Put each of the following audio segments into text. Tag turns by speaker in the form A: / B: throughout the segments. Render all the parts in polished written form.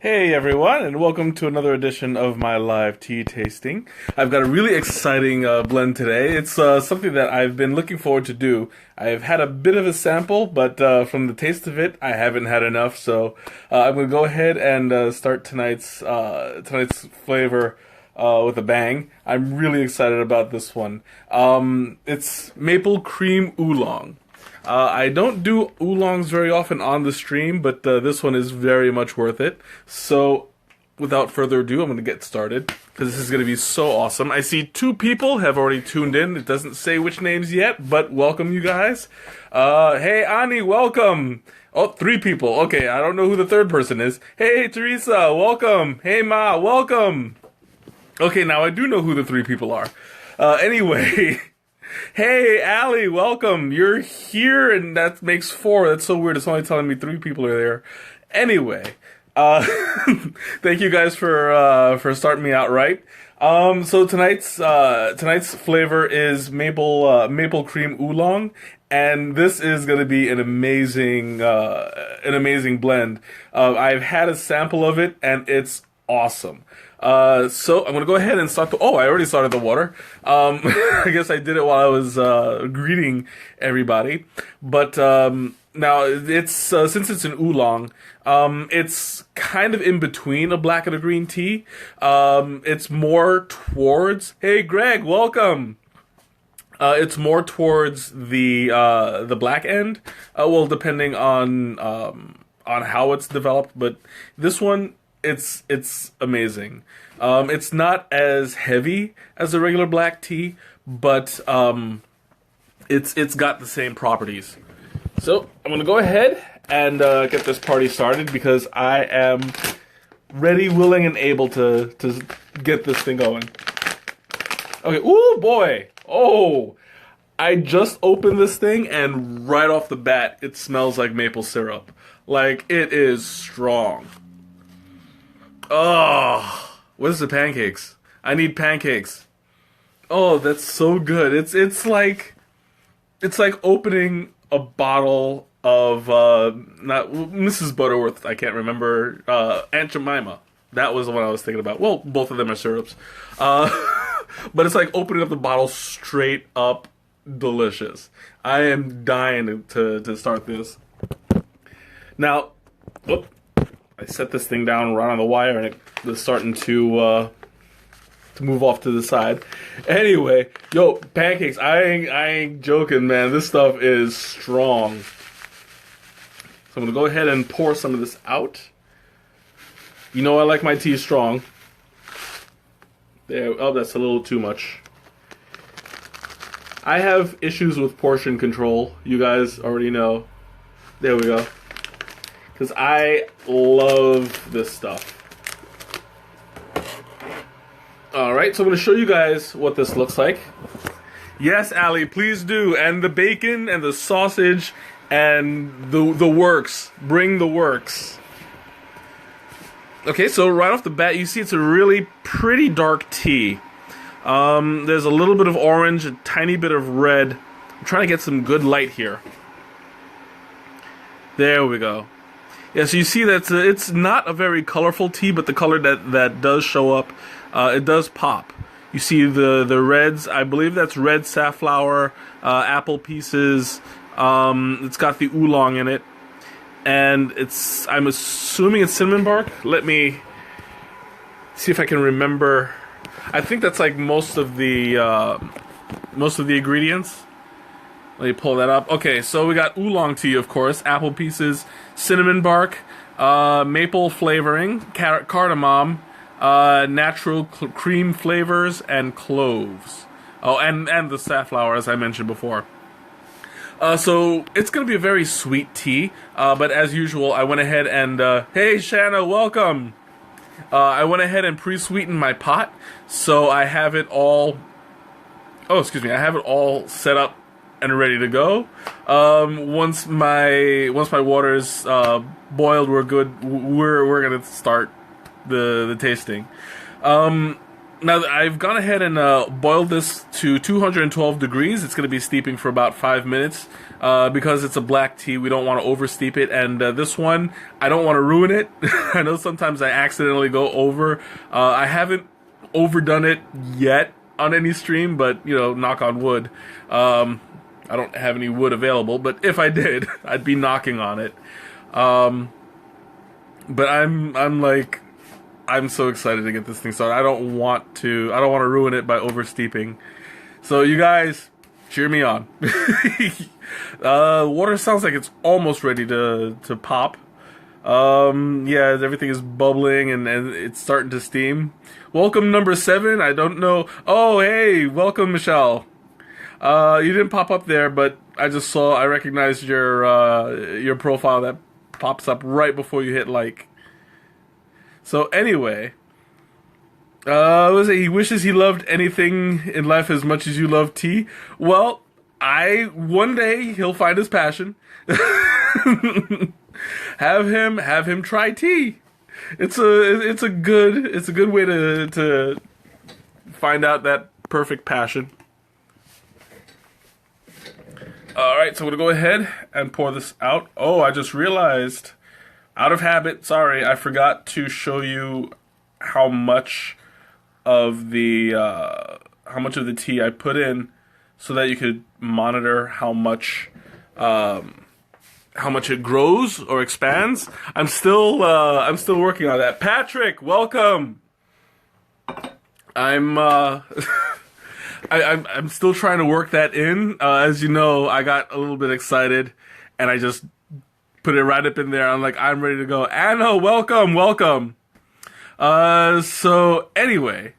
A: Hey everyone, and welcome to another edition of my live tea tasting. I've got a really exciting blend today. It's something that I've been looking forward to do. I've had a bit of a sample, but from the taste of it, I haven't had enough. So I'm going to go ahead and start tonight's flavor with a bang. I'm really excited about this one. It's maple cream oolong. I don't do oolongs very often on the stream, but this one is very much worth it. So, without further ado, I'm going to get started, because this is going to be so awesome. I see two people have already tuned in. It doesn't say which names yet, but welcome you guys. Hey, Ani, welcome. Oh, three people. Okay, I don't know who the third person is. Hey, Teresa, welcome. Hey, Ma, welcome. Okay, now I do know who the three people are. Anyway... Hey, Allie, welcome. You're here, and that makes four. That's so weird. It's only telling me three people are there. Anyway, thank you guys for starting me out right. So tonight's flavor is maple cream oolong, and this is going to be an amazing blend. I've had a sample of it, and it's awesome. So I'm gonna go ahead and start I already started the water. I guess I did it while I was greeting everybody. But now it's since it's an oolong, it's kind of in between a black and a green tea. It's more towards, hey Greg, welcome. It's more towards the black end. Well, depending on how it's developed, but this one. It's amazing. It's not as heavy as a regular black tea, but it's got the same properties. So I'm gonna go ahead and get this party started, because I am ready, willing, and able to get this thing going. Okay. Ooh boy. Oh, I just opened this thing, and right off the bat, it smells like maple syrup. Like, it is strong. Oh, what is the pancakes? I need pancakes. Oh, that's so good. It's like opening a bottle of not Mrs. Butterworth. I can't remember. Aunt Jemima. That was the one I was thinking about. Well, both of them are syrups. But it's like opening up the bottle straight up delicious. I am dying to start this. Now, whoop. I set this thing down right on the wire, and it was starting to move off to the side. Anyway, yo, pancakes. I ain't joking, man. This stuff is strong. So I'm gonna go ahead and pour some of this out. You know I like my tea strong. There. Oh, that's a little too much. I have issues with portion control. You guys already know. There we go. Because I love this stuff. Alright, so I'm going to show you guys what this looks like. Yes, Allie, please do. And the bacon and the sausage and the works. Bring the works. Okay, so right off the bat, you see it's a really pretty dark tea. There's a little bit of orange, a tiny bit of red. I'm trying to get some good light here. There we go. Yeah, so you see that it's not a very colorful tea, but the color that does show up, it does pop. You see the reds, I believe that's red safflower, apple pieces, it's got the oolong in it, and I'm assuming it's cinnamon bark. Let me see if I can remember. I think that's like most of the ingredients. Let me pull that up. Okay, so we got oolong tea, of course, apple pieces, cinnamon bark, maple flavoring, cardamom, natural cream flavors, and cloves. Oh, and the safflower, as I mentioned before. So it's going to be a very sweet tea, but as usual, I went ahead and, hey, Shanna, welcome! I went ahead and pre-sweetened my pot, so I have it all, I have it all set up and ready to go. Once my water's boiled, we're good. We're gonna start the tasting. Now, I've gone ahead and boiled this to 212 degrees. It's going to be steeping for about 5 minutes. Because it's a black tea, we don't want to oversteep it. And this one, I don't want to ruin it. I know sometimes I accidentally go over. I haven't overdone it yet on any stream, but, you know, knock on wood. I don't have any wood available, but if I did, I'd be knocking on it. But I'm so excited to get this thing started. I don't want to ruin it by oversteeping. So you guys, cheer me on. Water sounds like it's almost ready to pop. Yeah, everything is bubbling and it's starting to steam. Welcome number 7. I don't know. Oh, hey, welcome Michelle. You didn't pop up there, but I recognized your profile that pops up right before you hit like. So anyway, he wishes he loved anything in life as much as you love tea. Well, one day he'll find his passion. have him try tea. It's a good way to find out that perfect passion. All right, so I'm gonna go ahead and pour this out. Oh, I just realized, out of habit, sorry, I forgot to show you how much of the tea I put in, so that you could monitor how much it grows or expands. I'm still working on that. Patrick, welcome. I'm still trying to work that in. As you know, I got a little bit excited, and I just put it right up in there. I'm like, I'm ready to go. Anna, welcome. So anyway,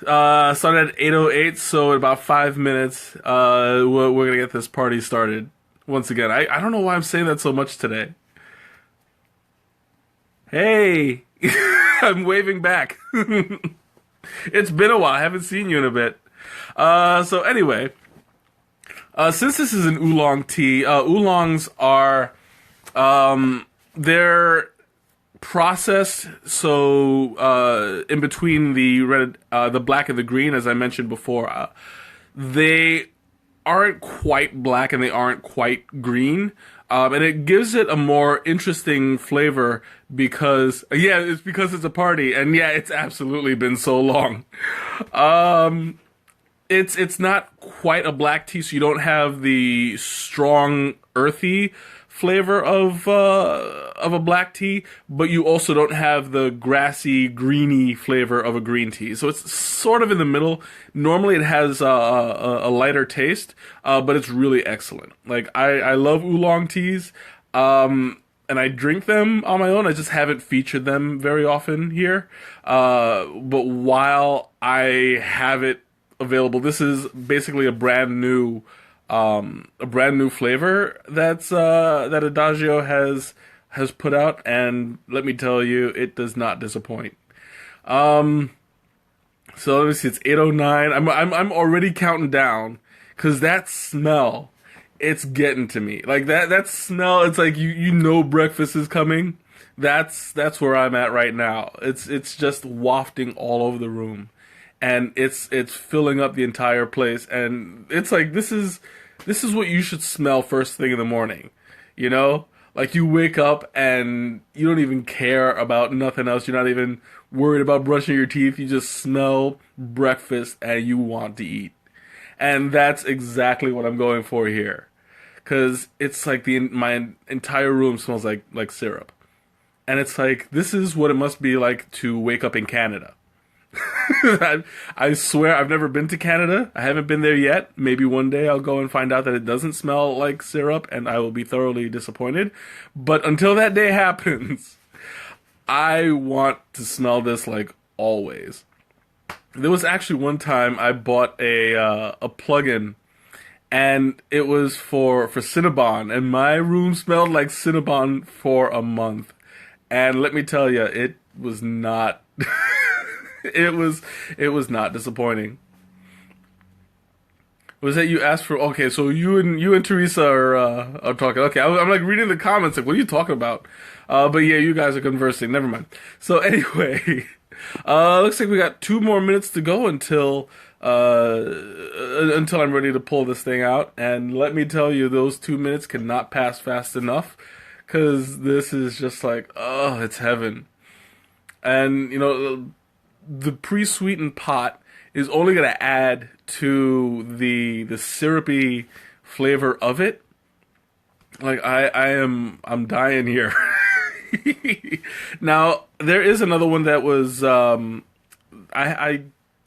A: started at 8:08, so in about 5 minutes, we're gonna get this party started. Once again, I don't know why I'm saying that so much today. Hey, I'm waving back. It's been a while. I haven't seen you in a bit. So anyway, since this is an oolong tea, oolongs are, they're processed, so in between the red, the black and the green, as I mentioned before, they aren't quite black and they aren't quite green, and it gives it a more interesting flavor because it's a party, and yeah, it's absolutely been so long. It's not quite a black tea, so you don't have the strong earthy flavor of a black tea, but you also don't have the grassy, greeny flavor of a green tea. So it's sort of in the middle. Normally it has a lighter taste, but it's really excellent. Like, I love oolong teas, and I drink them on my own. I just haven't featured them very often here. But while I have it available, this is basically a brand new flavor that Adagio has put out, and let me tell you, it does not disappoint. So let me see, it's 8:09. I'm already counting down, because that smell, it's getting to me. Like that smell, it's like you know breakfast is coming. That's where I'm at right now. It's just wafting all over the room, and it's filling up the entire place, and it's like this is what you should smell first thing in the morning, you know? Like, you wake up and you don't even care about nothing else. You're not even worried about brushing your teeth. You just smell breakfast and you want to eat. And that's exactly what I'm going for here. Because it's like my entire room smells like syrup. And it's like, this is what it must be like to wake up in Canada. I swear I've never been to Canada. I haven't been there yet. Maybe one day I'll go and find out that it doesn't smell like syrup, and I will be thoroughly disappointed. But until that day happens, I want to smell this like always. There was actually one time I bought a plug-in, and it was for Cinnabon, and my room smelled like Cinnabon for a month. And let me tell you, it was not... It was not disappointing. Was that you asked for? Okay, so you and Teresa are talking. Okay, I'm like reading the comments, like, what are you talking about? But yeah, you guys are conversing. Never mind. So anyway, Looks like we got 2 more minutes to go until I'm ready to pull this thing out. And let me tell you, those 2 minutes cannot pass fast enough, because this is just like, oh, it's heaven. And you know, the pre-sweetened pot is only going to add to the syrupy flavor of it. Like I'm dying here. Now there is another one that was I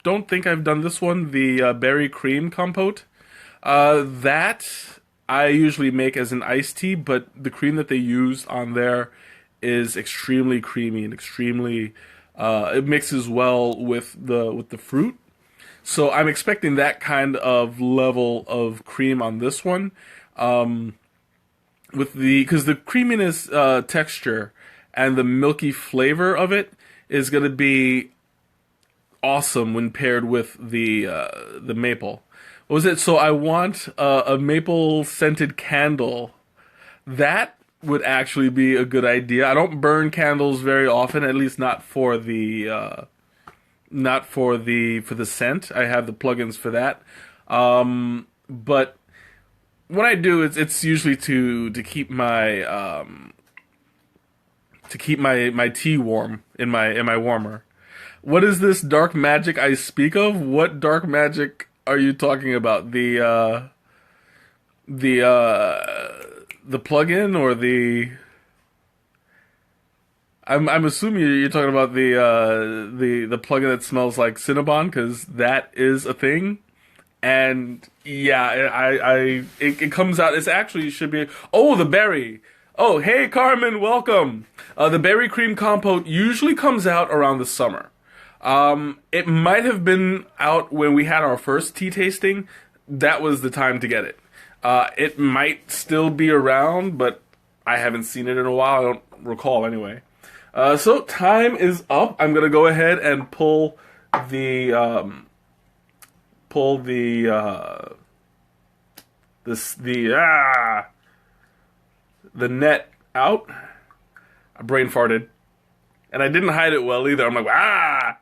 A: don't think I've done this one, the berry cream compote. That I usually make as an iced tea, but the cream that they use on there is extremely creamy and extremely it mixes well with the fruit. So I'm expecting that kind of level of cream on this one. Because the creaminess texture and the milky flavor of it is going to be awesome when paired with the maple. What was it? So I want a maple scented candle. That would actually be a good idea. I don't burn candles very often, at least not for the scent. I have the plugins for that. But what I do is it's usually to keep my my tea warm in my warmer. What is this dark magic I speak of? What dark magic are you talking about? The plugin or the? I'm assuming you're talking about the plugin that smells like Cinnabon, because that is a thing. And yeah, it comes out. It's actually should be. Oh, the berry. Oh, hey Carmen, welcome. The berry cream compote usually comes out around the summer. It might have been out when we had our first tea tasting. That was the time to get it. It might still be around, but I haven't seen it in a while. I don't recall anyway. So time is up. I'm gonna go ahead and pull the net out. I brain farted, and I didn't hide it well either. I'm like, ah.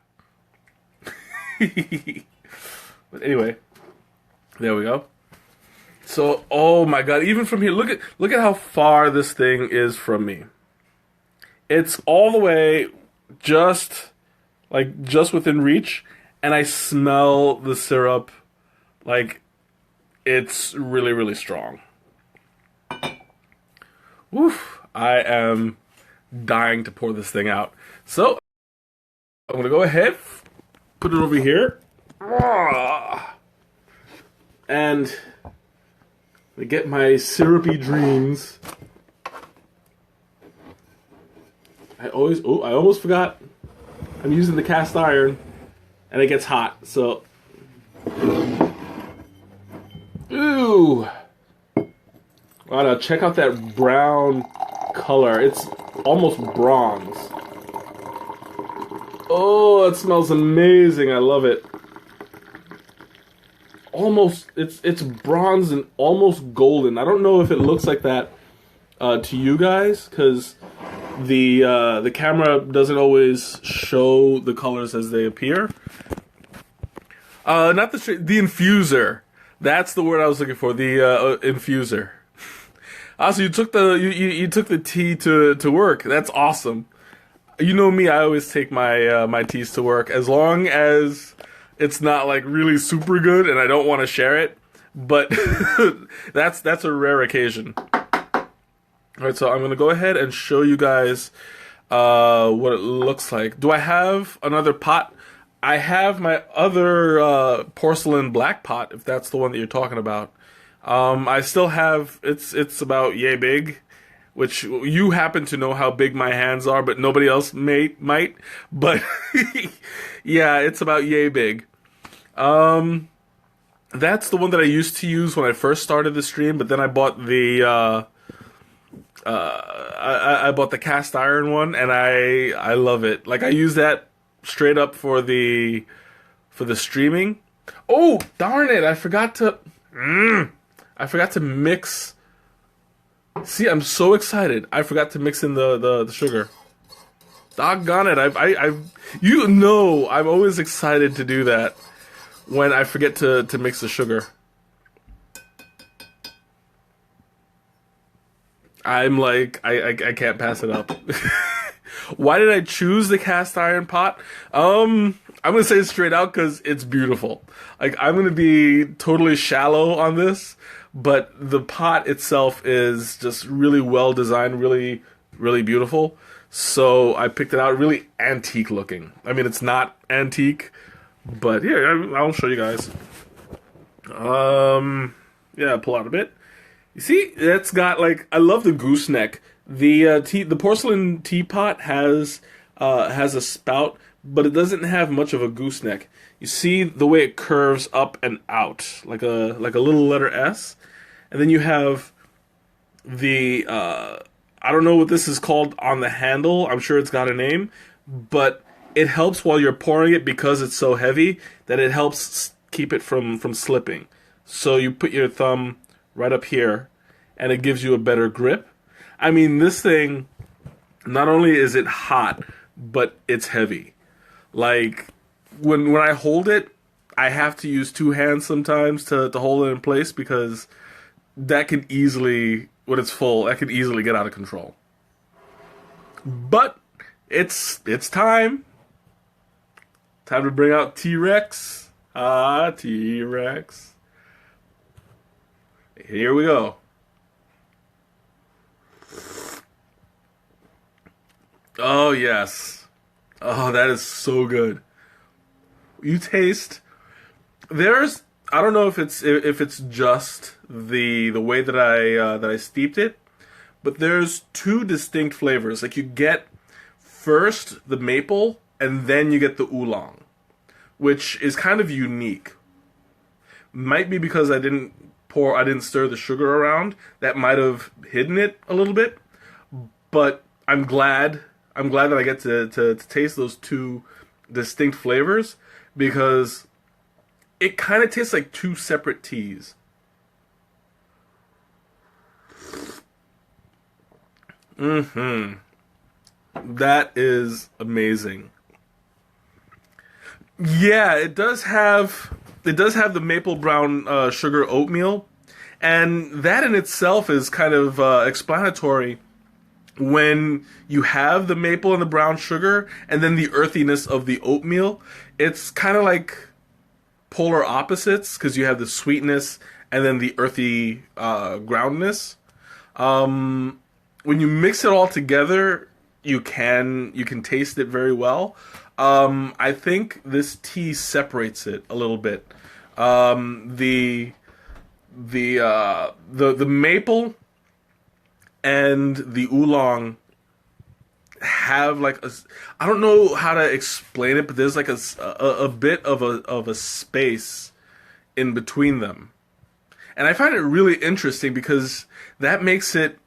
A: But anyway, there we go. So, oh my god, even from here, look at how far this thing is from me. It's all the way just within reach, and I smell the syrup. Like, it's really, really strong. Woof, I am dying to pour this thing out. So, I'm gonna go ahead, put it over here, and get my syrupy dreams. I almost forgot. I'm using the cast iron, and it gets hot. So, ooh! Wow, now check out that brown color. It's almost bronze. Oh, it smells amazing. I love it. Almost, it's bronze and almost golden. I don't know if it looks like that to you guys, because the camera doesn't always show the colors as they appear. Not the infuser. That's the word I was looking for. The infuser. Also, you took the tea to work. That's awesome. You know me, I always take my teas to work, as long as it's not like really super good and I don't want to share it. But that's a rare occasion. All right, so I'm gonna go ahead and show you guys what it looks like. Do I have another pot? I have my other porcelain black pot, if that's the one that you're talking about. I still have, it's about yay big, which you happen to know how big my hands are, but nobody else might. But yeah, it's about yay big. That's the one that I used to use when I first started the stream, but then I bought the I bought the cast iron one, and I love it. Like, I use that straight up for the streaming. Oh, darn it! I forgot to mix. See, I'm so excited. I forgot to mix in the sugar. Doggone it! You know, I'm always excited to do that when I forget to mix the sugar. I'm like, I can't pass it up. Why did I choose the cast iron pot? I'm gonna say it straight out because it's beautiful. Like, I'm gonna be totally shallow on this, but the pot itself is just really well designed, really, really beautiful. So I picked it out, really antique looking. I mean, it's not antique, but here, I'll show you guys. Yeah, pull out a bit. You see, it's got, like, I love the gooseneck. The porcelain teapot has a spout, but it doesn't have much of a gooseneck. You see the way it curves up and out, like a little letter S, and then you have the I don't know what this is called on the handle. I'm sure it's got a name, but it helps while you're pouring it because it's so heavy that it helps keep it from slipping. So you put your thumb right up here, and it gives you a better grip. I mean, this thing, not only is it hot, but it's heavy. Like, when I hold it, I have to use two hands sometimes to hold it in place because that can easily, when it's full, that can easily get out of control. But it's time. Time to bring out T-Rex. Ah, T-Rex. Here we go. Oh, yes. Oh, that is so good. You taste... There's... I don't know if it's just the way that I steeped it, but there's two distinct flavors. Like, you get first the maple, and then you get the oolong, which is kind of unique. Might be because I didn't stir the sugar around. That might have hidden it a little bit, but I'm glad that I get to taste those two distinct flavors because it kind of tastes like two separate teas. That is amazing. Yeah, it does have the maple brown sugar oatmeal, and that in itself is kind of explanatory when you have the maple and the brown sugar and then the earthiness of the oatmeal. It's kind of like polar opposites because you have the sweetness and then the earthy groundness. When you mix it all together, you can taste it very well. I think this tea separates it a little bit. The maple and the oolong have like I don't know how to explain it, but there's like a bit of a space in between them, and I find it really interesting because that makes it,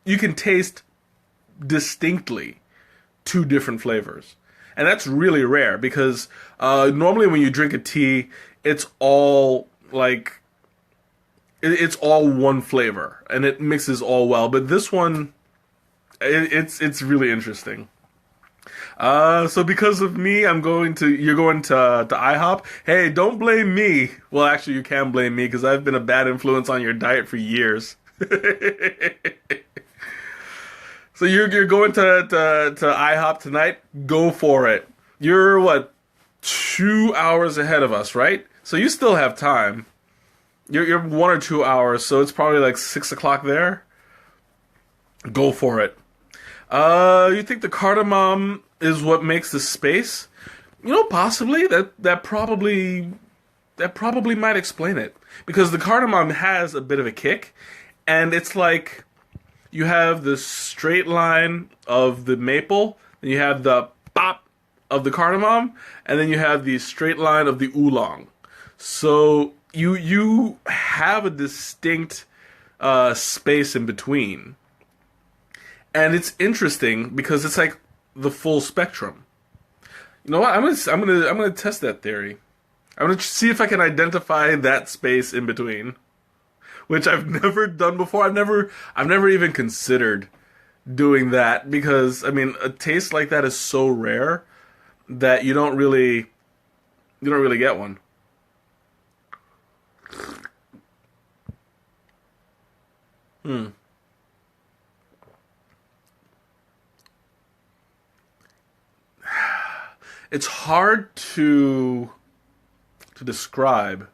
A: you can taste distinctly two different flavors, and that's really rare because normally when you drink a tea, it's all like it's all one flavor and it mixes all well, but this one, it's really interesting. So because of me, you're going to IHOP. Hey, don't blame me. Well, actually, you can blame me because I've been a bad influence on your diet for years. So you're going to IHOP tonight? Go for it. You're what, 2 hours ahead of us, right? So you still have time. You're 1 or 2 hours, so it's probably like 6 o'clock there. Go for it. You think the cardamom is what makes the space? You know, possibly. That probably might explain it. Because the cardamom has a bit of a kick, and it's like you have the straight line of the maple, then you have the pop of the cardamom, and then you have the straight line of the oolong. So you have a distinct space in between. And it's interesting because it's like the full spectrum. You know what? I'm gonna test that theory. I'm gonna see if I can identify that space in between, which I've never done before. I've never even considered doing that because I mean a taste like that is so rare that you don't really get one. Hmm. It's hard to describe.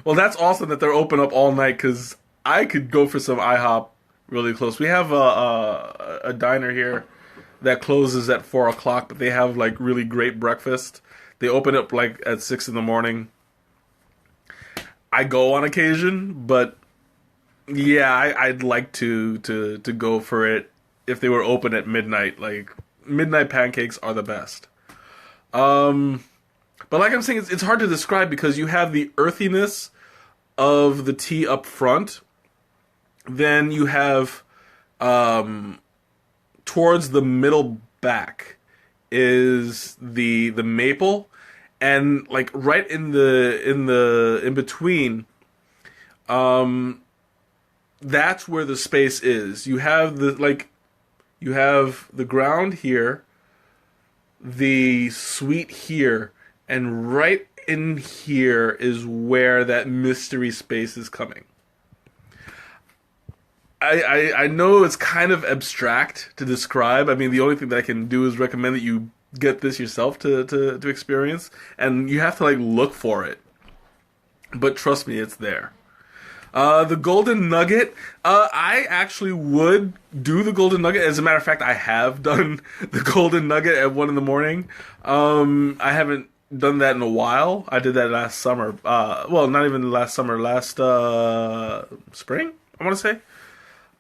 A: Well, that's awesome that they're open up all night because I could go for some IHOP really close. We have a diner here that closes at 4 o'clock, but they have like really great breakfast. They open up like at 6 in the morning. I go on occasion, but yeah, I'd like to go for it if they were open at midnight. Like midnight pancakes are the best. Um, but like I'm saying, it's hard to describe because you have the earthiness of the tea up front. Then you have um, towards the middle back is the maple, and like right in between, um, that's where the space is. You have the ground here, the sweet here, and right in here is where that mystery space is coming. I know it's kind of abstract to describe. I mean, the only thing that I can do is recommend that you get this yourself to experience, and you have to like look for it. But trust me, it's there. The golden nugget. I actually would do the golden nugget. As a matter of fact, I have done the golden nugget at 1 in the morning. I haven't done that in a while. I did that last summer. Well, not even last summer. Last spring, I want to say.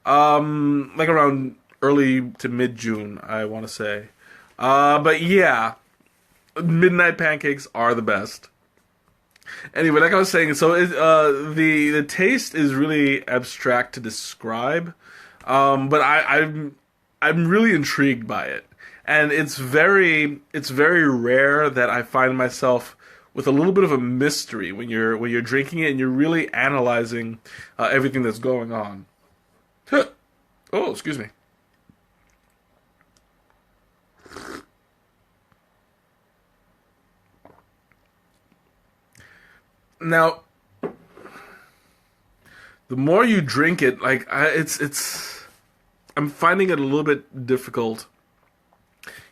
A: Like around early to mid June, I want to say. But yeah, midnight pancakes are the best. Anyway, like I was saying, so the taste is really abstract to describe, but I'm really intrigued by it, and it's very rare that I find myself with a little bit of a mystery when you're drinking it and you're really analyzing everything that's going on. Oh, excuse me. Now, the more you drink it, like I'm finding it a little bit difficult.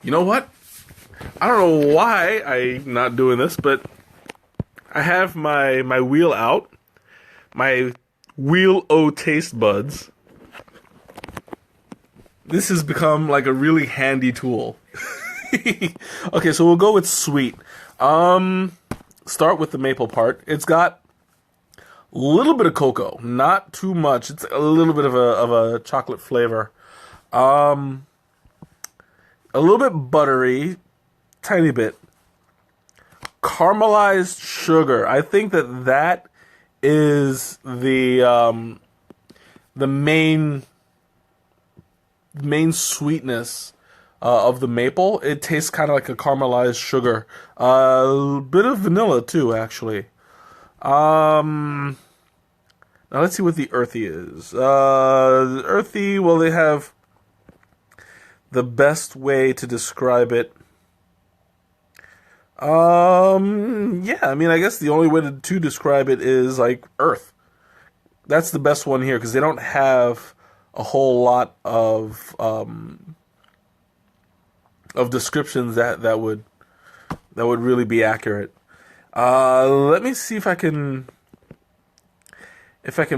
A: You know what? I don't know why I'm not doing this, but I have my wheel out, my wheel o taste buds. This has become like a really handy tool. Okay, so we'll go with sweet. Start with the maple part. It's got a little bit of cocoa, not too much. It's a little bit of a chocolate flavor. Um, a little bit buttery, tiny bit. Caramelized sugar. I think that is the main sweetness of the maple. It tastes kind of like a caramelized sugar. A bit of vanilla too, actually. Um, Now let's see what the earthy is. The earthy, well, they have the best way to describe it. Yeah, I mean, I guess the only way to describe it is like earth. That's the best one here because they don't have a whole lot of descriptions that would really be accurate. Let me see if I can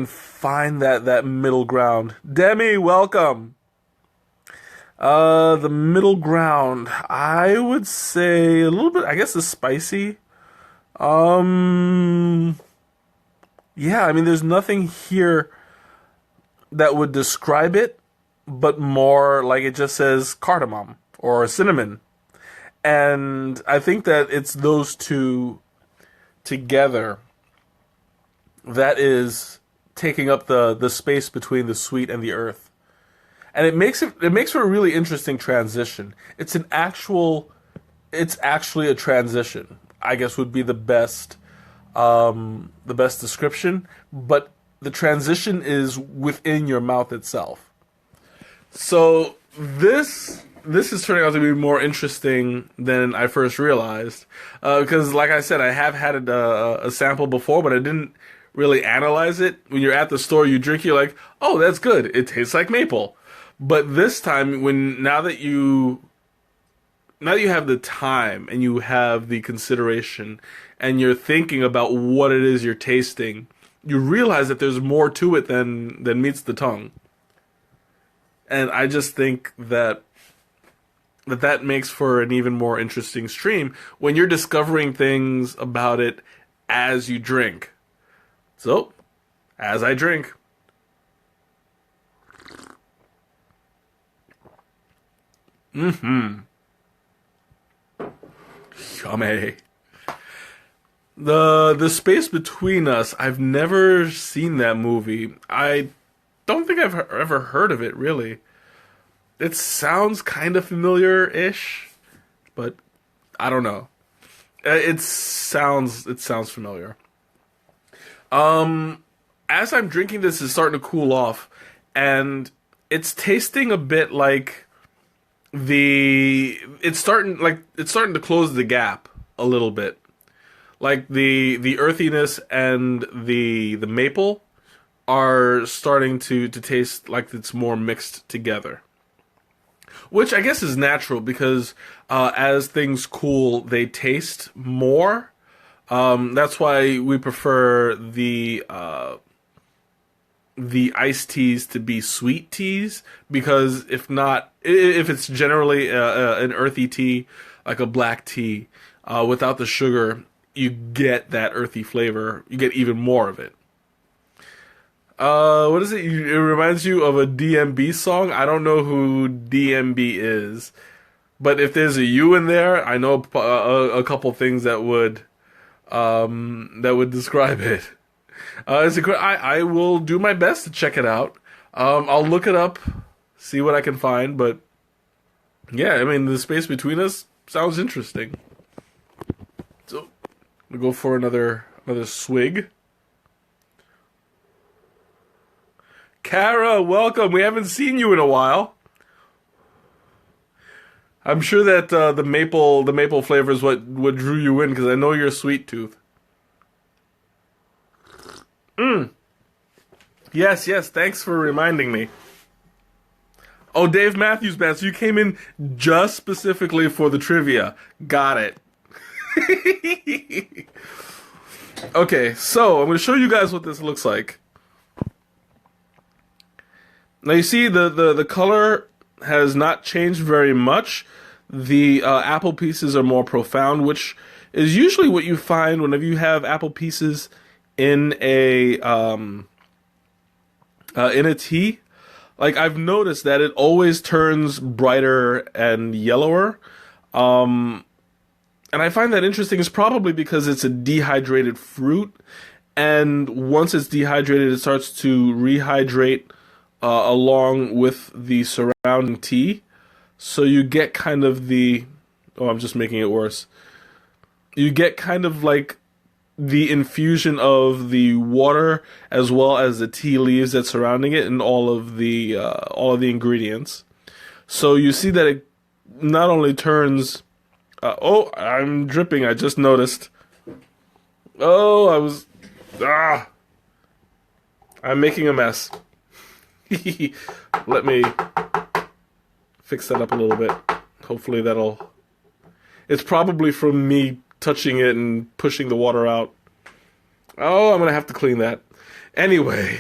A: find that middle ground. Demi, welcome. The middle ground, I would say a little bit. I guess is spicy. Um, yeah, I mean, there's nothing here that would describe it, but more like it just says cardamom or cinnamon. And I think that it's those two together that is taking up the space between the sweet and the earth. And it makes for a really interesting transition. It's actually a transition, I guess would be the best description, but the transition is within your mouth itself. So this is turning out to be more interesting than I first realized. Because, like I said, I have had a sample before, but I didn't really analyze it. When you're at the store, you drink, you're like, oh, that's good. It tastes like maple. But this time, now that you have the time and you have the consideration and you're thinking about what it is you're tasting, you realize that there's more to it than meets the tongue. And I just think that makes for an even more interesting stream when you're discovering things about it as you drink. So, as I drink. Yummy. The Space Between Us, I've never seen that movie. I don't think I've ever heard of it, really. It sounds kind of familiar-ish, but I don't know. It sounds familiar. As I'm drinking this, it's starting to cool off, and it's tasting a bit like it's starting to close the gap a little bit. Like the earthiness and the maple are starting to taste like it's more mixed together. Which I guess is natural because as things cool, they taste more. That's why we prefer the iced teas to be sweet teas, because if it's generally an earthy tea, like a black tea, without the sugar, you get that earthy flavor. You get even more of it. What is it? It reminds you of a DMB song. I don't know who DMB is, but if there's a U in there, I know a couple things that would describe it. I will do my best to check it out. I'll look it up, see what I can find. But yeah, I mean, The Space Between Us sounds interesting. So we'll go for another swig. Kara, welcome. We haven't seen you in a while. I'm sure that the maple flavor is what drew you in, because I know you're a sweet tooth. Yes. Thanks for reminding me. Oh, Dave Matthews Band. So you came in just specifically for the trivia. Got it. Okay, so I'm going to show you guys what this looks like. Now you see the color has not changed very much. The apple pieces are more profound, which is usually what you find whenever you have apple pieces in a tea. Like, I've noticed that it always turns brighter and yellower. And I find that interesting. It's probably because it's a dehydrated fruit, and once it's dehydrated, it starts to rehydrate along with the surrounding tea. So you get kind of I'm just making it worse. You get kind of like the infusion of the water as well as the tea leaves that's surrounding it and all of the ingredients. So you see that it not only turns... I'm dripping, I just noticed. I'm making a mess. Let me fix that up a little bit. Hopefully that'll... It's probably from me touching it and pushing the water out. Oh, I'm going to have to clean that. Anyway,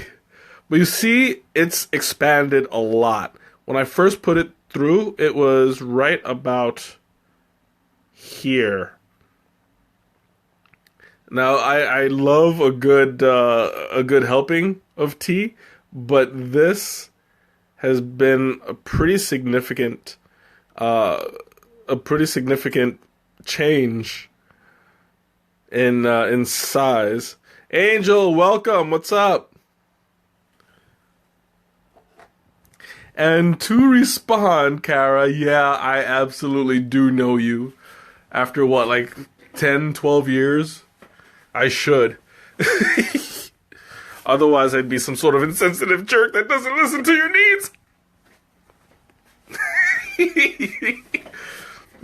A: but you see, it's expanded a lot. When I first put it through, it was right about here. Now, I love a good helping of tea, but this has been a pretty significant change in size. Angel, welcome. What's up? And to respond, Kara, yeah, I absolutely do know you. After what, like 10, 12 years? I should. Otherwise, I'd be some sort of insensitive jerk that doesn't listen to your needs.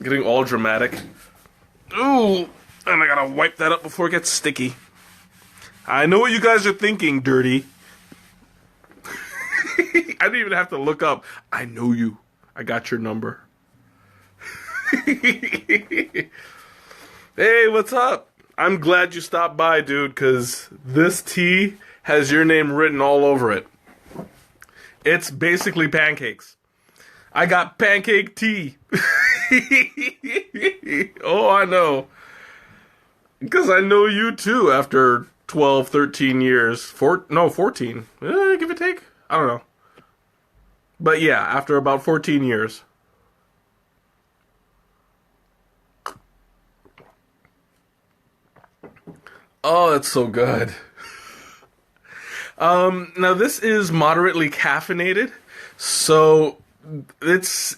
A: Getting all dramatic. Ooh, and I gotta wipe that up before it gets sticky. I know what you guys are thinking, dirty. I didn't even have to look up. I know you. I got your number. Hey, what's up? I'm glad you stopped by, dude, because this tea has your name written all over it. It's basically pancakes. I got pancake tea. Oh, I know. Because I know you too after 12, 13 years. 14. Give or take. I don't know. But yeah, after about 14 years. Oh, that's so good. Now this is moderately caffeinated, so it's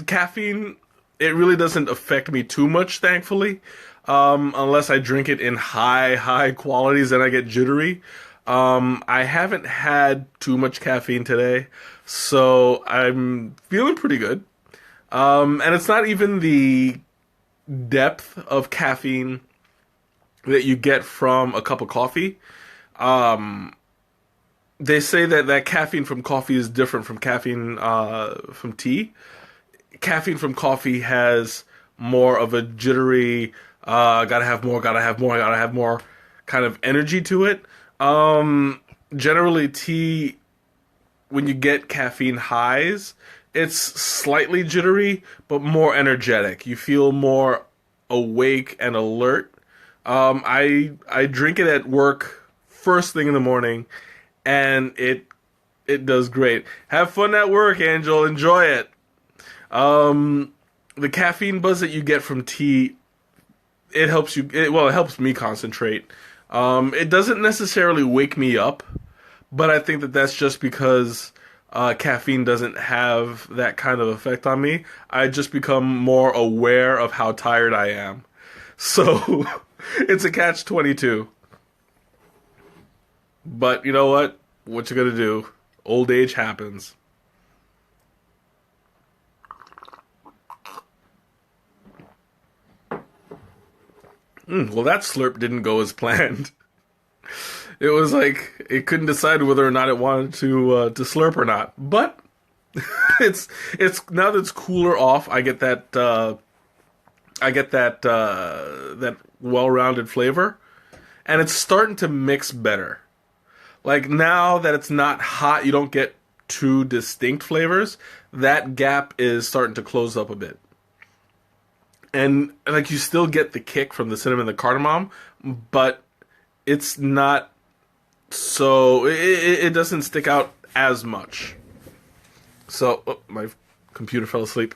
A: caffeine. It really doesn't affect me too much, thankfully, unless I drink it in high qualities and I get jittery. I haven't had too much caffeine today, so I'm feeling pretty good. And it's not even the depth of caffeine that you get from a cup of coffee. They say that caffeine from coffee is different from caffeine from tea. Caffeine from coffee has more of a jittery, gotta have more kind of energy to it. Generally, tea, when you get caffeine highs, it's slightly jittery, but more energetic. You feel more awake and alert. I drink it at work first thing in the morning, and it does great. Have fun at work, Angel. Enjoy it. The caffeine buzz that you get from tea, it helps you. It helps me concentrate. It doesn't necessarily wake me up, but I think that's just because caffeine doesn't have that kind of effect on me. I just become more aware of how tired I am. So it's a catch-22. But you know what? What you gonna do? Old age happens. Well, that slurp didn't go as planned. It was like it couldn't decide whether or not it wanted to slurp or not. But it's now that it's cooler off, I get that that well-rounded flavor, and it's starting to mix better. Like now that it's not hot, you don't get two distinct flavors. That gap is starting to close up a bit. And like you still get the kick from the cinnamon and the cardamom, but it's not so it doesn't stick out as much. So my computer fell asleep.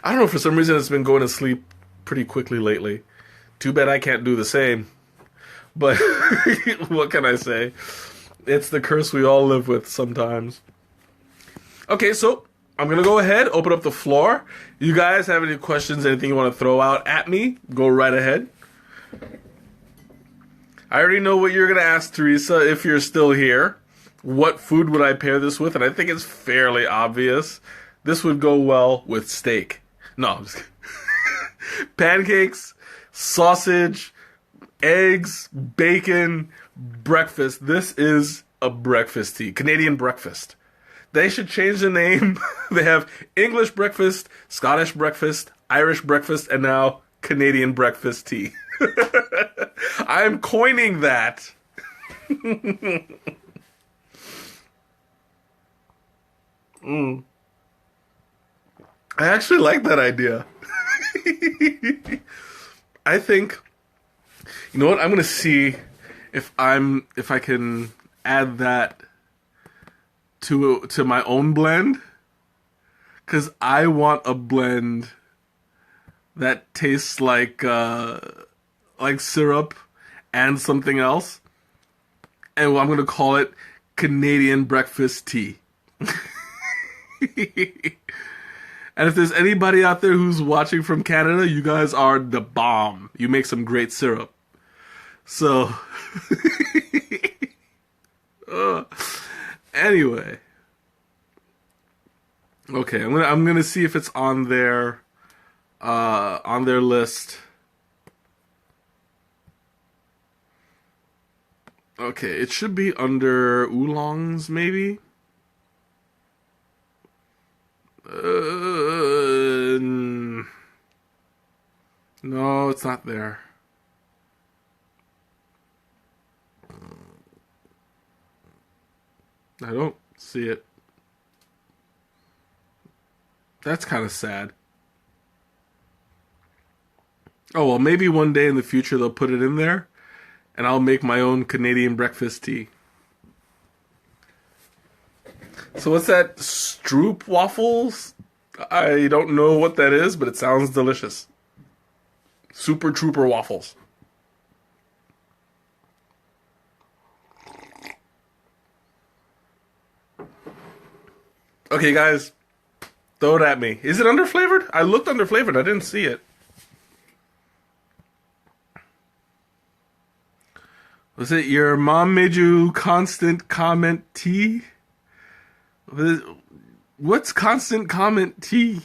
A: I don't know, for some reason it's been going to sleep pretty quickly lately. Too bad I can't do the same. But what can I say? It's the curse we all live with sometimes. Okay, so I'm going to go ahead, open up the floor. You guys have any questions, anything you want to throw out at me, go right ahead. I already know what you're going to ask, Teresa, if you're still here. What food would I pair this with? And I think it's fairly obvious. This would go well with steak. No, I'm just kidding. Pancakes, sausage, eggs, bacon, breakfast. This is a breakfast tea. Canadian breakfast. They should change the name. They have English breakfast, Scottish breakfast, Irish breakfast, and now Canadian breakfast tea. I'm coining that. I actually like that idea. I think, you know what? I'm gonna see if I can add that to my own blend, because I want a blend that tastes like syrup and something else, and I'm gonna call it Canadian breakfast tea. And if there's anybody out there who's watching from Canada, you guys are the bomb. You make some great syrup. So, anyway. Okay, I'm gonna see if it's on their list. Okay, it should be under oolongs, maybe. No, it's not there. I don't see it. That's kind of sad. Oh, well, maybe one day in the future they'll put it in there, and I'll make my own Canadian breakfast tea. So what's that? Stroop waffles? I don't know what that is, but it sounds delicious. Super Trooper waffles. Okay, guys, throw it at me. Is it underflavored? I looked underflavored. I didn't see it. Was it your mom made you constant comment tea? What's constant comment tea?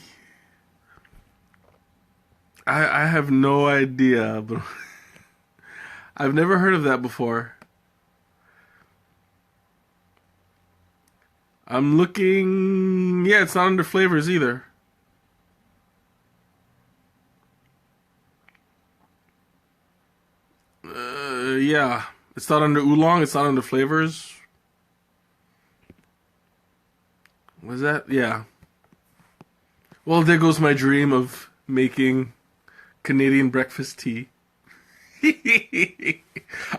A: I have no idea, but I've never heard of that before. I'm looking. Yeah, it's not under flavors either. Yeah, it's not under oolong. It's not under flavors. Was that? Yeah. Well, there goes my dream of making Canadian breakfast tea.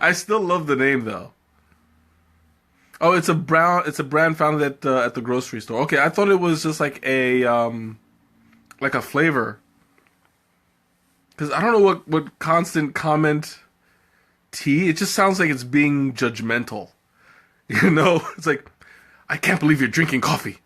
A: I still love the name though. Oh, it's a brown. It's a brand found at the grocery store. Okay, I thought it was just like a flavor. Because I don't know what constant comment tea. It just sounds like it's being judgmental. You know, it's like I can't believe you're drinking coffee.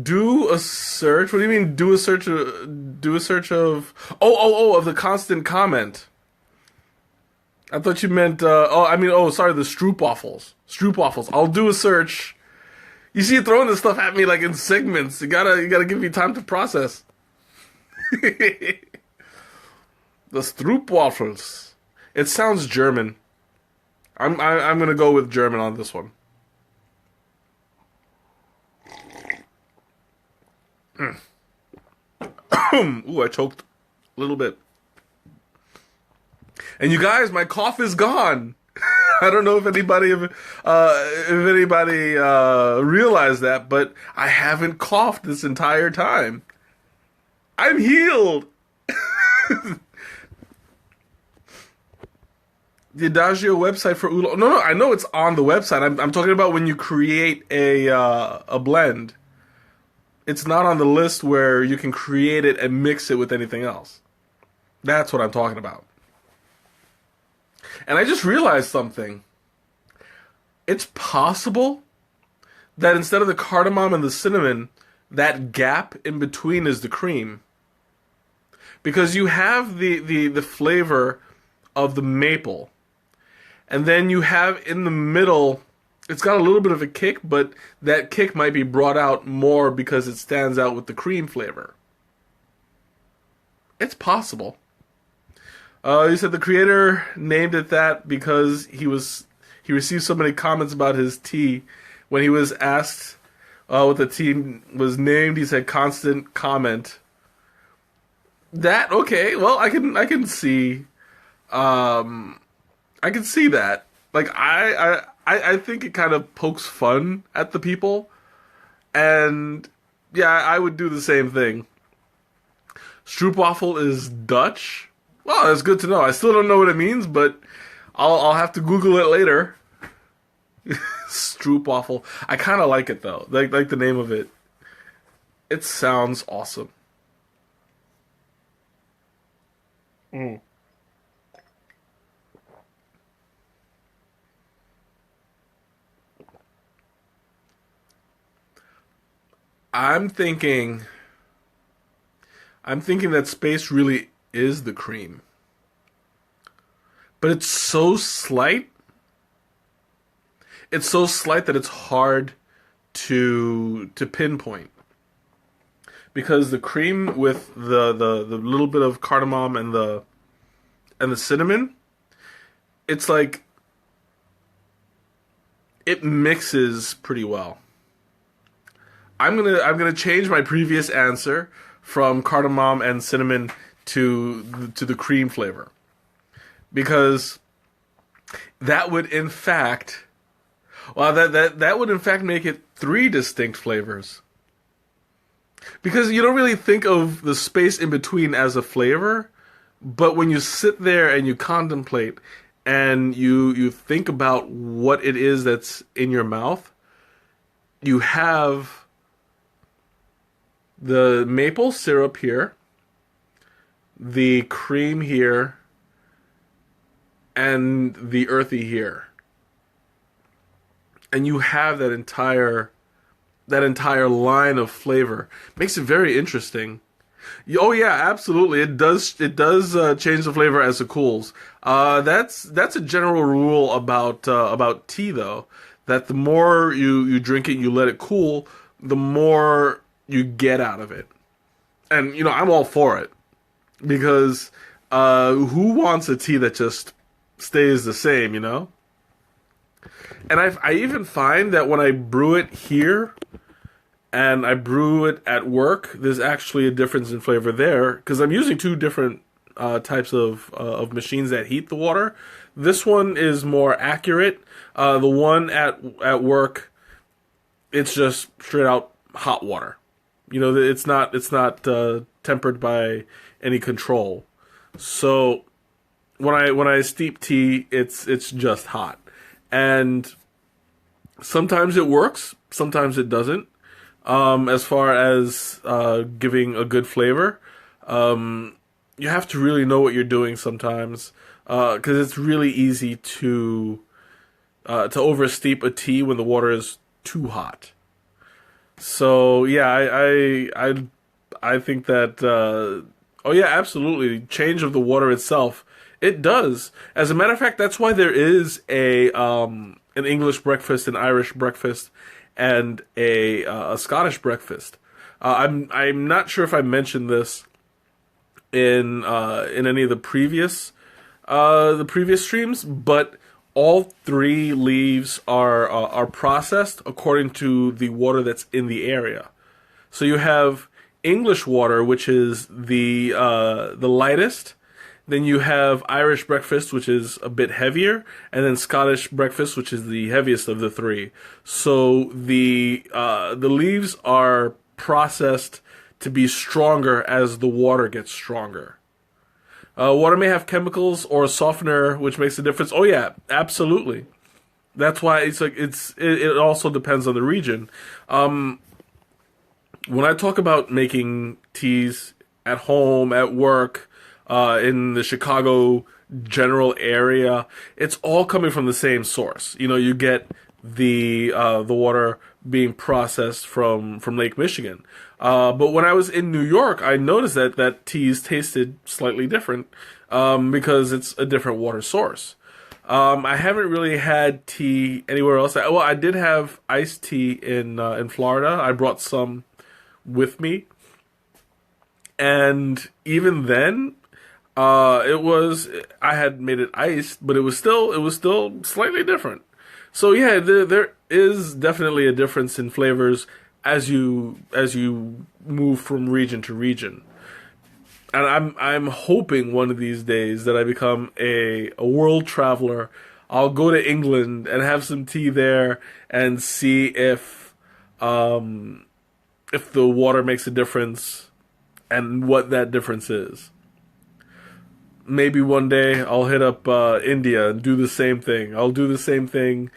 A: Do a search. What do you mean? Do a search. Do a search of. Oh! Of the constant comment. I thought you meant. Oh, I mean. Oh, sorry. The Stroop waffles. Stroop waffles. I'll do a search. You see, you throwing this stuff at me like in segments. You gotta give me time to process. The Stroop waffles. It sounds German. I'm gonna go with German on this one. Ooh, I choked a little bit. And you guys, my cough is gone. I don't know if anybody realized that, but I haven't coughed this entire time. I'm healed. The Adagio website for oolong. No, I know it's on the website. I'm talking about when you create a blend. It's not on the list where you can create it and mix it with anything else. That's what I'm talking about. And I just realized something. It's possible that instead of the cardamom and the cinnamon, that gap in between is the cream. Because you have the flavor of the maple. And then you have in the middle, it's got a little bit of a kick, but that kick might be brought out more because it stands out with the cream flavor. It's possible. You said the creator named it that because he received so many comments about his tea. When he was asked what the tea was named, he said constant comment. That okay? Well, I can see, I can see that. Like I think it kind of pokes fun at the people, and yeah, I would do the same thing. Stroopwafel is Dutch. Well, that's good to know. I still don't know what it means, but I'll have to Google it later. Stroopwafel. I kind of like it though. Like the name of it. It sounds awesome. Mm. I'm thinking. I'm thinking that space really is the cream. But it's so slight it's so slight that it's hard to pinpoint, because the cream with the little bit of cardamom and the cinnamon, it's like it mixes pretty well. I'm gonna change my previous answer from cardamom and cinnamon to the cream flavor, because that would in fact, well, that would in fact make it three distinct flavors. Because you don't really think of the space in between as a flavor, but when you sit there and you contemplate and you think about what it is that's in your mouth, you have the maple syrup here, the cream here, and the earthy here. And you have that entire line of flavor. Makes it very interesting. Oh yeah, absolutely. It does change the flavor as it cools. That's a general rule about tea though, that the more you drink it, you let it cool, the more you get out of it. And I'm all for it, because who wants a tea that just stays the same, And I even find that when I brew it here and I brew it at work, there's actually a difference in flavor there, because I'm using two different types of machines that heat the water. This one is more accurate. The one at work, it's just straight out hot water. It's not tempered by any control. So when I steep tea, it's just hot. And sometimes it works, sometimes it doesn't. As far as giving a good flavor, you have to really know what you're doing sometimes, because it's really easy to oversteep a tea when the water is too hot. So yeah, I think that oh yeah, absolutely, change of the water itself. It does. As a matter of fact, that's why there is an English breakfast, an Irish breakfast, and a Scottish breakfast. I'm not sure if I mentioned this in any of the previous streams, but all three leaves are processed according to the water that's in the area. So you have English water, which is the lightest. Then you have Irish breakfast, which is a bit heavier, and then Scottish breakfast, which is the heaviest of the three. So the leaves are processed to be stronger as the water gets stronger. Water may have chemicals or a softener, which makes a difference. Oh yeah, absolutely. That's why it also depends on the region. When I talk about making teas at home, at work, in the Chicago general area, it's all coming from the same source. You get the water being processed from Lake Michigan. But when I was in New York, I noticed that teas tasted slightly different, because it's a different water source. I haven't really had tea anywhere else. Well, I did have iced tea in Florida. I brought some with me, and even then, I had made it iced, but it was still slightly different. So yeah, there is definitely a difference in flavors as you move from region to region. And I'm hoping one of these days that I become a world traveler. I'll go to England and have some tea there and see if the water makes a difference and what that difference is. Maybe one day I'll hit up India and do the same thing. I'll do the same thing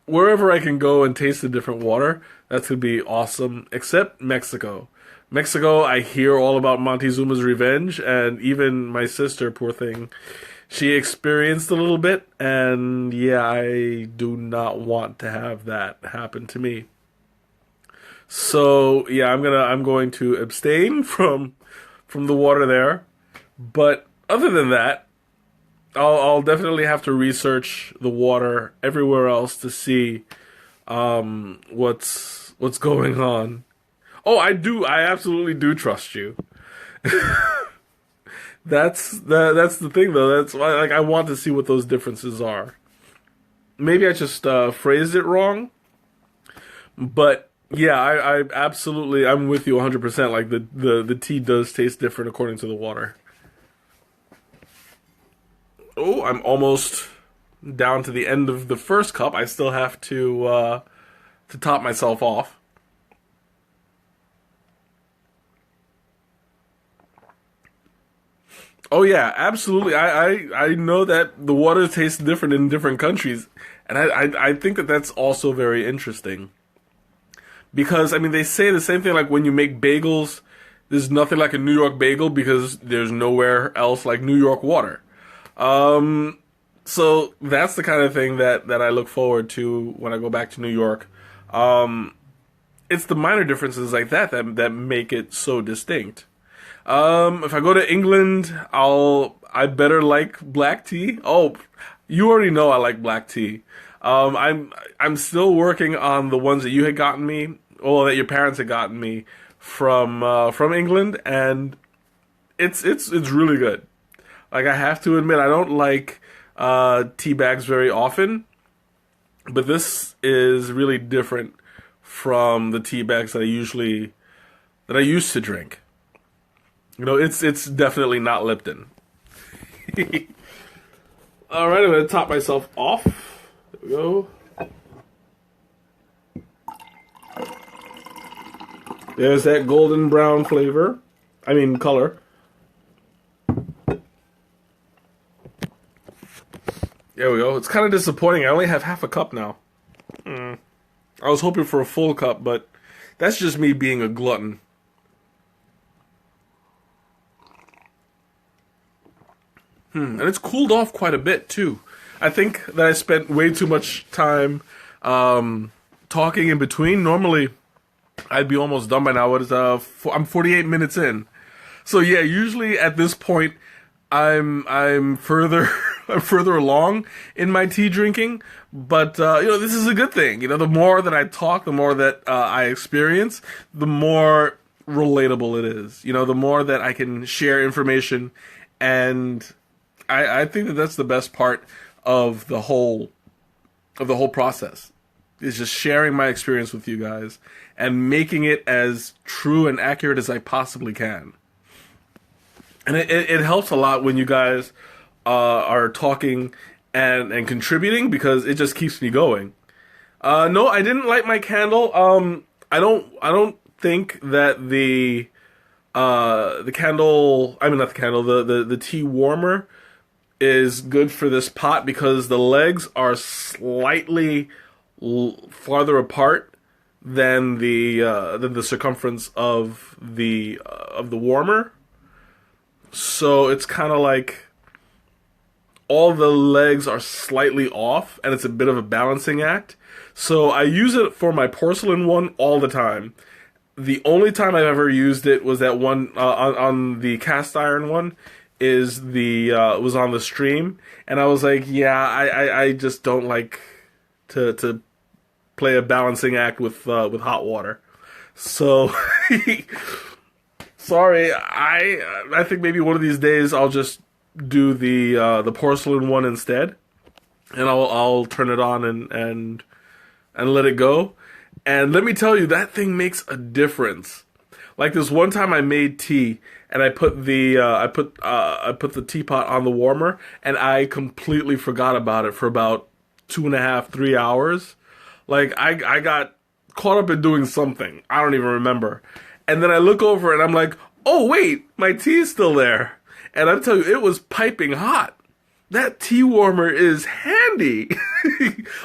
A: wherever I can go and taste a different water. That's going to be awesome, except Mexico. Mexico, I hear all about Montezuma's revenge, and even my sister, poor thing, she experienced a little bit, and yeah, I do not want to have that happen to me. So yeah, I'm going to abstain from the water there. But other than that, I'll definitely have to research the water everywhere else to see what's going on. Oh, I do. I absolutely do trust you. That's the thing though. That's why like I want to see what those differences are. Maybe I just phrased it wrong, but yeah, I absolutely I'm with you 100%. Like the tea does taste different according to the water. Oh, I'm almost down to the end of the first cup. I still have to top myself off. Oh yeah, absolutely. I know that the water tastes different in different countries, and I think that that's also very interesting because I mean they say the same thing like when you make bagels, there's nothing like a New York bagel because there's nowhere else like New York water. Um, so that's the kind of thing that I look forward to when I go back to New York. Um, it's the minor differences like that make it so distinct. If I go to England, I better like black tea. Oh, you already know I like black tea. I'm still working on the ones that you had gotten me, or that your parents had gotten me from England, and it's really good. Like I have to admit, I don't like tea bags very often, but this is really different from the tea bags that I used to drink. You know, it's definitely not Lipton. All right, I'm gonna top myself off. There we go. There's that golden brown flavor. I mean, color. There we go. It's kind of disappointing. I only have half a cup now. I was hoping for a full cup, but that's just me being a glutton. And it's cooled off quite a bit too. I think that I spent way too much time talking in between. Normally, I'd be almost done by now. I'm 48 minutes in. So yeah, usually at this point, I'm further I'm further along in my tea drinking. But you know, this is a good thing. You know, the more that I talk, the more that I experience, the more relatable it is. You know, the more that I can share information and I think that that's the best part of the whole process is just sharing my experience with you guys and making it as true and accurate as I possibly can. And it helps a lot when you guys are talking and contributing because it just keeps me going. No, I didn't light my candle. I don't think that the candle, I mean not the candle, the tea warmer is good for this pot because the legs are slightly farther apart than the circumference of the warmer. So it's kind of like all the legs are slightly off, and it's a bit of a balancing act. So I use it for my porcelain one all the time. The only time I've ever used it was that one on the cast iron one. Was on the stream, and I was like, yeah, I just don't like to play a balancing act with hot water. So sorry, I think maybe one of these days I'll just do the porcelain one instead, and I'll turn it on and let it go. And let me tell you, that thing makes a difference. Like this one time I made tea and I put the teapot on the warmer and I completely forgot about it for about 2.5, 3 hours. Like I got caught up in doing something. I don't even remember. And then I look over and I'm like, oh wait, my tea is still there. And I tell you, it was piping hot. That tea warmer is handy.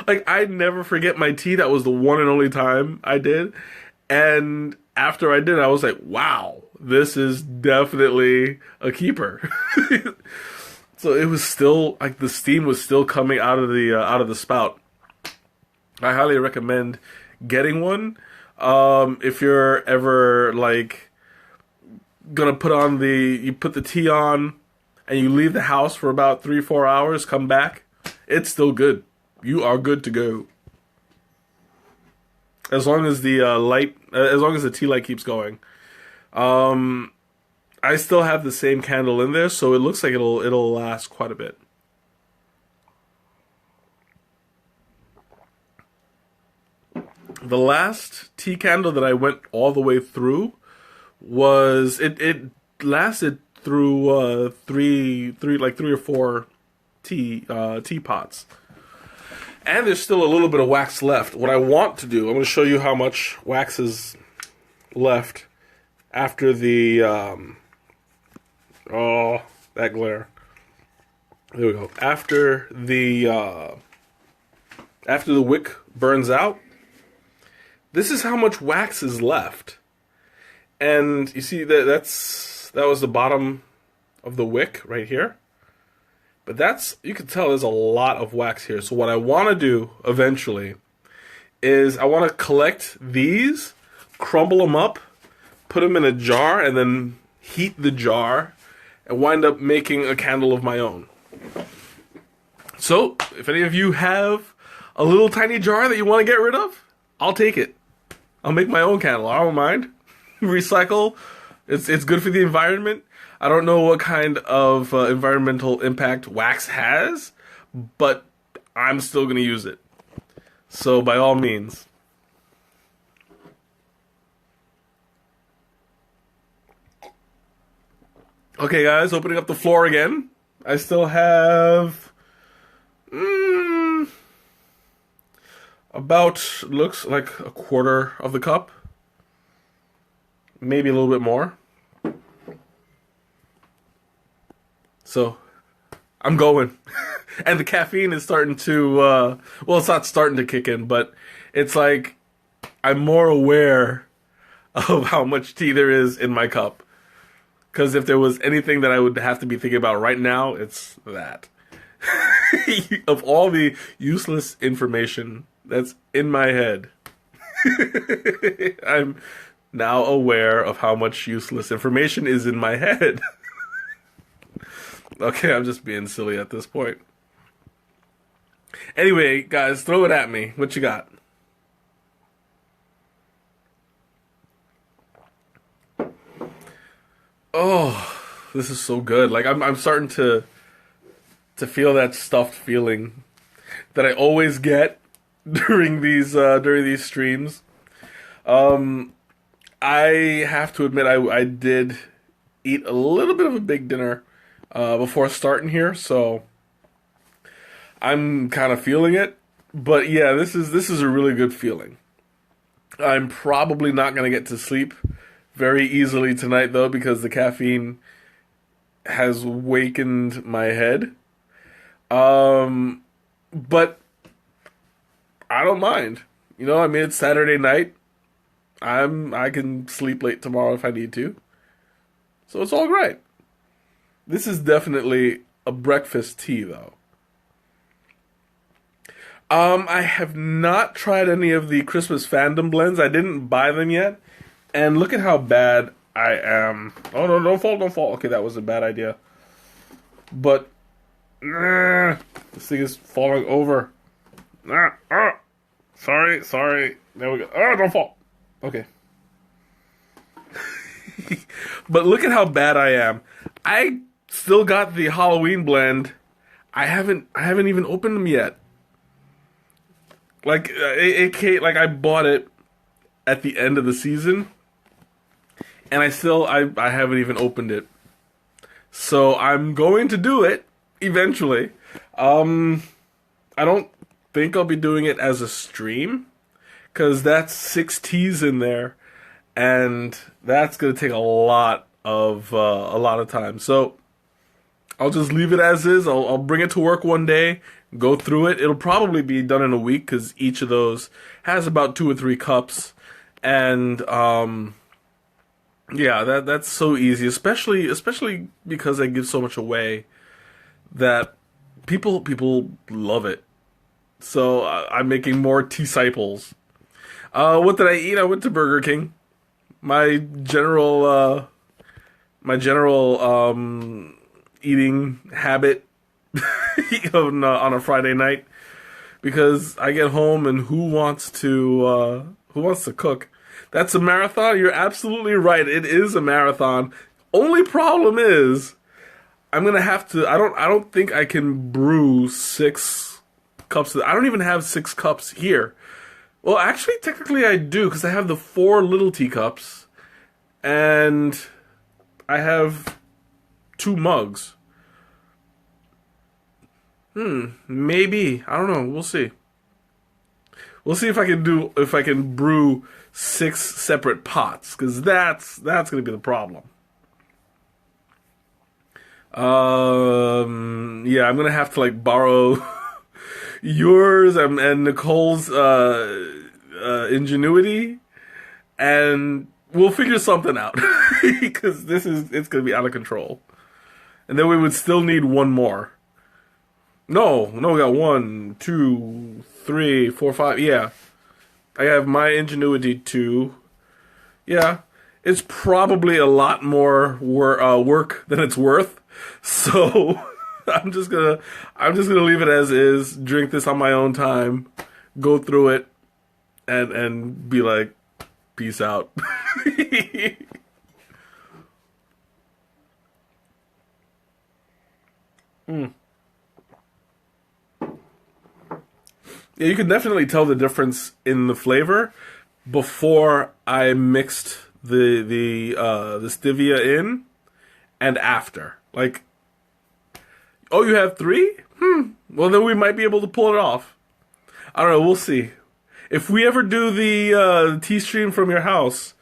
A: Like I never forget my tea. That was the one and only time I did. And after I did, I was like, wow, this is definitely a keeper. So it was still like the steam was still coming out of the spout. I highly recommend getting one. If you're ever like gonna you put the tea on, and you leave the house for about 3-4 hours, come back, it's still good. You are good to go. As long as the as long as the tea light keeps going. I still have the same candle in there, so it looks like it'll last quite a bit. The last tea candle that I went all the way through was it lasted through three or four teapots. And there's still a little bit of wax left. What I want to do, I'm going to show you how much wax is left after the oh, that glare. There we go. After the wick burns out, this is how much wax is left. And you see that that was the bottom of the wick right here. But you can tell there's a lot of wax here. So what I want to do eventually is I want to collect these, crumble them up, put them in a jar, and then heat the jar and wind up making a candle of my own. So if any of you have a little tiny jar that you want to get rid of, I'll take it. I'll make my own candle. I don't mind. Recycle. It's good for the environment. I don't know what kind of environmental impact wax has, but I'm still going to use it. So by all means. Okay guys, opening up the floor again. I still have about, looks like a quarter of the cup. Maybe a little bit more. So, I'm going. And the caffeine is starting to, well, it's not starting to kick in, but it's like I'm more aware of how much tea there is in my cup. Because if there was anything that I would have to be thinking about right now, it's that. Of all the useless information that's in my head, I'm now aware of how much useless information is in my head. Okay, I'm just being silly at this point. Anyway, guys, throw it at me. What you got? Oh, this is so good. Like I'm starting to feel that stuffed feeling that I always get during these streams. I have to admit I did eat a little bit of a big dinner before starting here, so I'm kind of feeling it. But yeah, this is a really good feeling. I'm probably not going to get to sleep very easily tonight, though, because the caffeine has wakened my head. But I don't mind. You know, I mean, it's Saturday night. I can sleep late tomorrow if I need to. So it's all right. This is definitely a breakfast tea, though. I have not tried any of the Christmas fandom blends. I didn't buy them yet. And look at how bad I am. Oh, no, don't fall. Okay, that was a bad idea. But, this thing is falling over. Sorry. There we go. Oh, don't fall. Okay. But look at how bad I am. I still got the Halloween blend. I haven't even opened them yet. Like, I bought it at the end of the season. And I haven't even opened it. So I'm going to do it eventually. I don't think I'll be doing it as a stream, because that's 6 teas in there, and that's going to take a lot of time. So I'll just leave it as is. I'll bring it to work one day, go through it. It'll probably be done in a week, because each of those has about 2 or 3 cups, and yeah, that's so easy, especially because I give so much away that people love it. So I'm making more tea-cyples. What did I eat? I went to Burger King. My general eating habit on a Friday night, because I get home and who wants to cook? That's a marathon. You're absolutely right. It is a marathon. Only problem is I'm gonna have to. I don't think I can brew 6 cups. I don't even have 6 cups here. Well, actually, technically I do, because I have the 4 little teacups, and I have 2 mugs. Maybe. I don't know. We'll see. We'll see if I can brew 6 separate pots, because that's gonna be the problem. Yeah, I'm gonna have to like borrow yours and Nicole's ingenuity, and we'll figure something out because it's gonna be out of control. And then we would still need one more. No, we got 1, 2, 3, 4, 5. Yeah, I have my ingenuity too. Yeah, it's probably a lot more work than it's worth. So I'm just gonna leave it as is. Drink this on my own time. Go through it, and be like, peace out. Yeah, you can definitely tell the difference in the flavor before I mixed the stevia in and after. Like, oh, you have 3? Well, then we might be able to pull it off. I don't know. We'll see. If we ever do the tea stream from your house,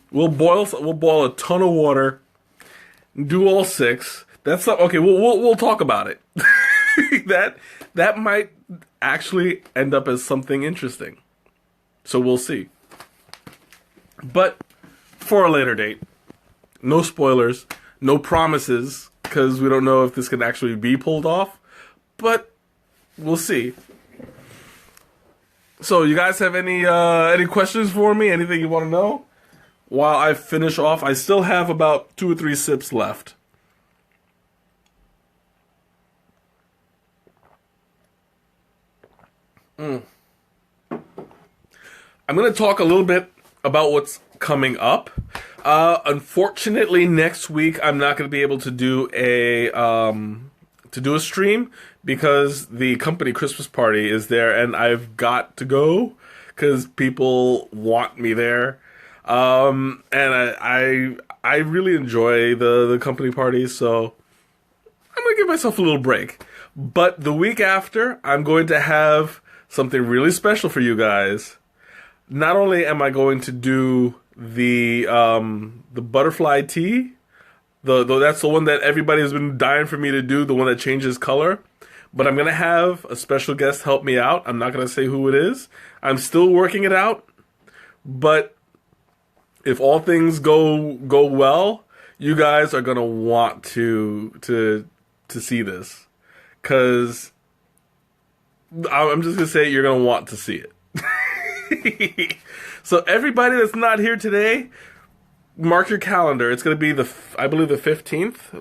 A: we'll boil a ton of water, do all 6. That's not okay. We'll talk about it. that might actually end up as something interesting. So we'll see. But for a later date, no spoilers, no promises, because we don't know if this can actually be pulled off. But we'll see. So, you guys have any questions for me? Anything you want to know? While I finish off, I still have about 2 or 3 sips left. I'm going to talk a little bit about what's coming up. Unfortunately, next week I'm not going to be able to do a stream because the company Christmas party is there, and I've got to go because people want me there. And I really enjoy the company party, so I'm going to give myself a little break. But the week after, I'm going to have something really special for you guys. Not only am I going to do the butterfly tea, that's the one that everybody has been dying for me to do, the one that changes color, but I'm going to have a special guest help me out. I'm not going to say who it is. I'm still working it out, but if all things go well, you guys are going to want to see this, because I'm just going to say you're going to want to see it. So everybody that's not here today, mark your calendar. It's going to be I believe the 15th.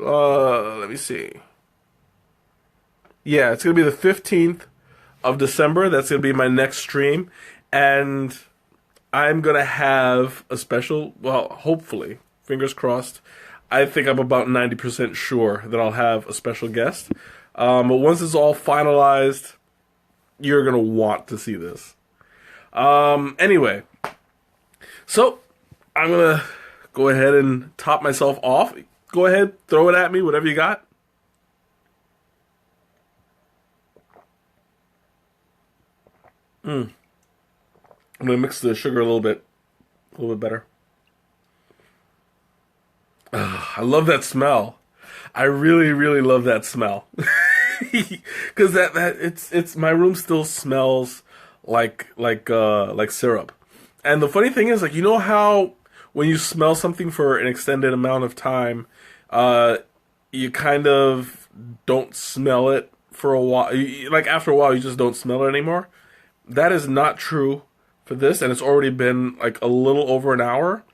A: Let me see. Yeah, it's going to be the 15th of December. That's going to be my next stream. And I'm going to have a special, well, hopefully, fingers crossed. I think I'm about 90% sure that I'll have a special guest. But once it's all finalized, you're going to want to see this. Anyway, so I'm going to go ahead and top myself off. Go ahead, throw it at me, whatever you got. I'm going to mix the sugar a little bit better. I love that smell. I really, really love that smell. Because it's my room still smells like syrup. And the funny thing is, like, you know how when you smell something for an extended amount of time, you kind of don't smell it for a while. Like, after a while, you just don't smell it anymore. That is not true for this, and it's already been like a little over an hour,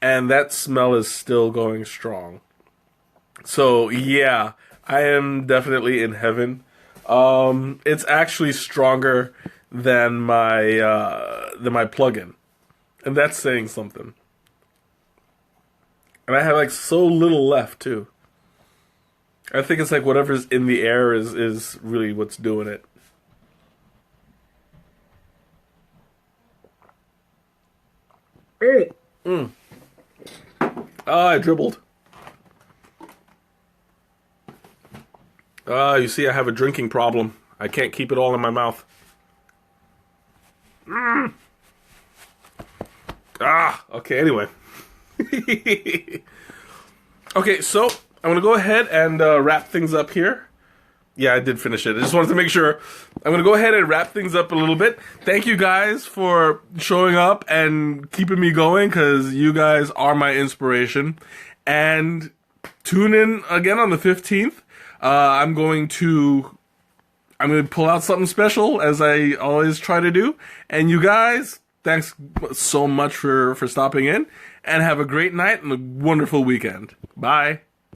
A: and that smell is still going strong. So yeah, I am definitely in heaven. It's actually stronger than my plugin, and that's saying something. And I have like so little left too. I think it's like whatever's in the air is really what's doing it. Ah, I dribbled. You see, I have a drinking problem. I can't keep it all in my mouth. Ah, okay, anyway. Okay, so I'm going to go ahead and wrap things up here. Yeah, I did finish it. I just wanted to make sure. I'm going to go ahead and wrap things up a little bit. Thank you guys for showing up and keeping me going, because you guys are my inspiration. And tune in again on the 15th. I'm going to pull out something special, as I always try to do. And you guys, thanks so much for stopping in. And have a great night and a wonderful weekend. Bye.